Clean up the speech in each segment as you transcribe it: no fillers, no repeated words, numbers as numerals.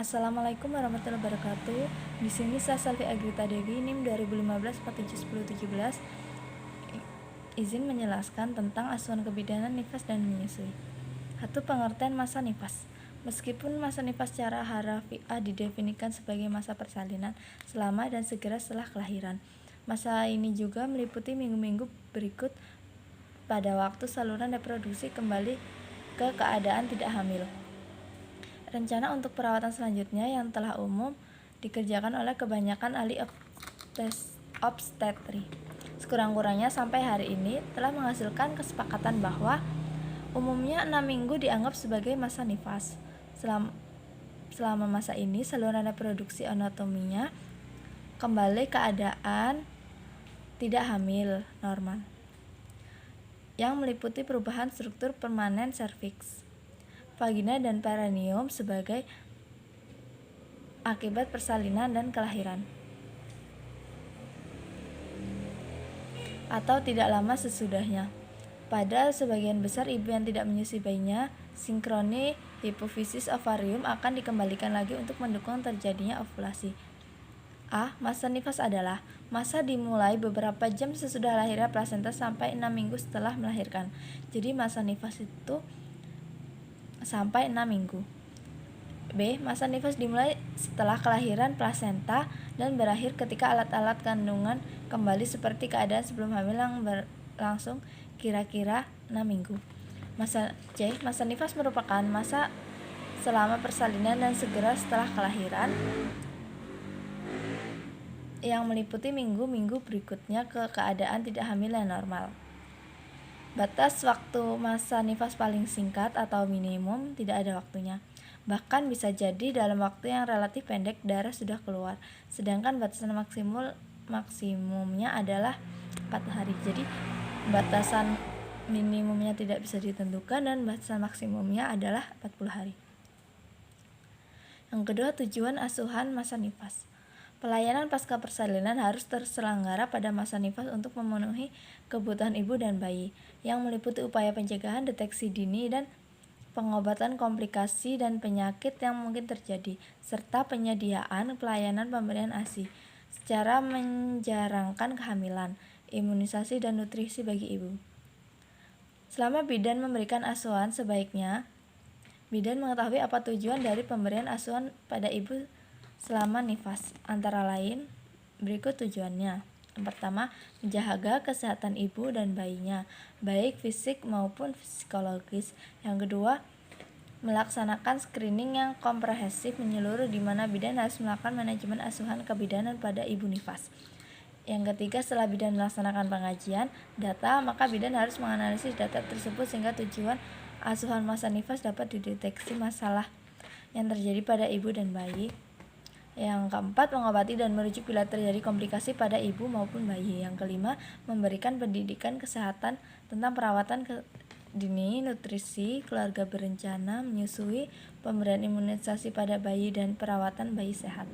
Assalamualaikum warahmatullahi wabarakatuh. Di sini saya Salvi Agrita Dewi, NIM 2015-471017, izin menjelaskan tentang asuhan kebidanan nifas dan menyusui. 1. Pengertian masa nifas. Meskipun masa nifas secara harafiah didefinisikan sebagai masa persalinan selama dan segera setelah kelahiran, masa ini juga meliputi minggu-minggu berikut pada waktu saluran reproduksi kembali ke keadaan tidak hamil. Rencana untuk perawatan selanjutnya yang telah umum dikerjakan oleh kebanyakan ahli obstetri, sekurang-kurangnya sampai hari ini, telah menghasilkan kesepakatan bahwa umumnya 6 minggu dianggap sebagai masa nifas. Selama masa ini, saluran reproduksi anatominya kembali keadaan tidak hamil normal, yang meliputi perubahan struktur permanen serviks, vagina dan perineum sebagai akibat persalinan dan kelahiran, atau tidak lama sesudahnya. Pada sebagian besar ibu yang tidak menyusui bayinya, sinkroni hipofisis ovarium akan dikembalikan lagi untuk mendukung terjadinya ovulasi. A. Masa nifas adalah masa dimulai beberapa jam sesudah lahirnya plasenta sampai 6 minggu setelah melahirkan. Jadi masa nifas itu sampai 6 minggu. B. Masa nifas dimulai setelah kelahiran plasenta dan berakhir ketika alat-alat kandungan kembali seperti keadaan sebelum hamil yang berlangsung kira-kira 6 minggu. C. Masa nifas merupakan masa selama persalinan dan segera setelah kelahiran yang meliputi minggu-minggu berikutnya ke keadaan tidak hamil yang normal. Batas waktu masa nifas paling singkat atau minimum tidak ada waktunya. Bahkan bisa jadi dalam waktu yang relatif pendek darah sudah keluar. Sedangkan batasan maksimumnya adalah 4 hari. Jadi batasan minimumnya tidak bisa ditentukan dan batasan maksimumnya adalah 40 hari. Yang kedua, tujuan asuhan masa nifas. Pelayanan pasca persalinan harus terselenggara pada masa nifas untuk memenuhi kebutuhan ibu dan bayi, yang meliputi upaya pencegahan, deteksi dini, dan pengobatan komplikasi dan penyakit yang mungkin terjadi, serta penyediaan pelayanan pemberian ASI secara menjarangkan kehamilan, imunisasi, dan nutrisi bagi ibu. Selama bidan memberikan asuhan, sebaiknya bidan mengetahui apa tujuan dari pemberian asuhan pada ibu selama nifas, antara lain berikut tujuannya. Yang pertama, menjaga kesehatan ibu dan bayinya, baik fisik maupun psikologis. Yang kedua, melaksanakan screening yang komprehensif menyeluruh di mana bidan harus melakukan manajemen asuhan kebidanan pada ibu nifas. Yang ketiga, setelah bidan melaksanakan pengajian data, maka bidan harus menganalisis data tersebut sehingga tujuan asuhan masa nifas dapat dideteksi masalah yang terjadi pada ibu dan bayi. Yang keempat, mengobati dan merujuk bila terjadi komplikasi pada ibu maupun bayi. Yang kelima, memberikan pendidikan kesehatan tentang perawatan dini, nutrisi, keluarga berencana, menyusui, pemberian imunisasi pada bayi, dan perawatan bayi sehat.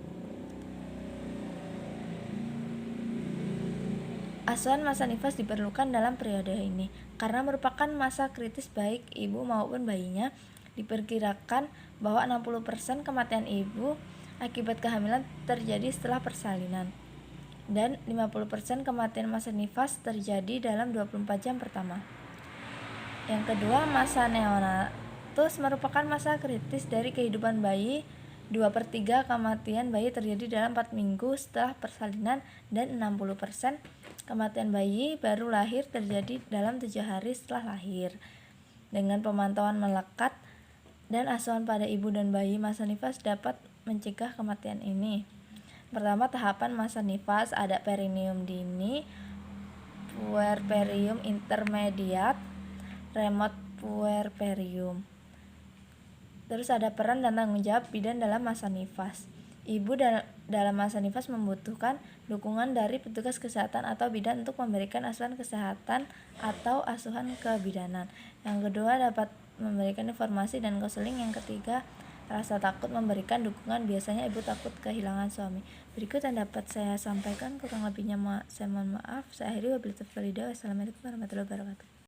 Asuhan masa nifas diperlukan dalam periode ini karena merupakan masa kritis baik ibu maupun bayinya. Diperkirakan bahwa 60% kematian ibu akibat kehamilan terjadi setelah persalinan dan 50% kematian masa nifas terjadi dalam 24 jam pertama. Yang kedua, masa neonatus merupakan masa kritis dari kehidupan bayi. 2/3 kematian bayi terjadi dalam 4 minggu setelah persalinan dan 60% kematian bayi baru lahir terjadi dalam 7 hari setelah lahir. Dengan pemantauan melekat dan asuhan pada ibu dan bayi, masa nifas dapat mencegah kematian ini. Pertama, tahapan masa nifas ada perineum dini, puerperium intermediate, remote puerperium. Terus ada peran dan tanggung jawab bidan dalam masa nifas. Ibu dalam masa nifas membutuhkan dukungan dari petugas kesehatan atau bidan untuk memberikan asuhan kesehatan atau asuhan kebidanan. Yang kedua, dapat memberikan informasi dan konseling. Yang ketiga, rasa takut memberikan dukungan. Biasanya ibu takut kehilangan suami. Berikut yang dapat saya sampaikan, kurang lebihnya saya mohon maaf. Saya akhiri, wabillahi taufiq wal hidayah. Wassalamualaikum warahmatullahi wabarakatuh.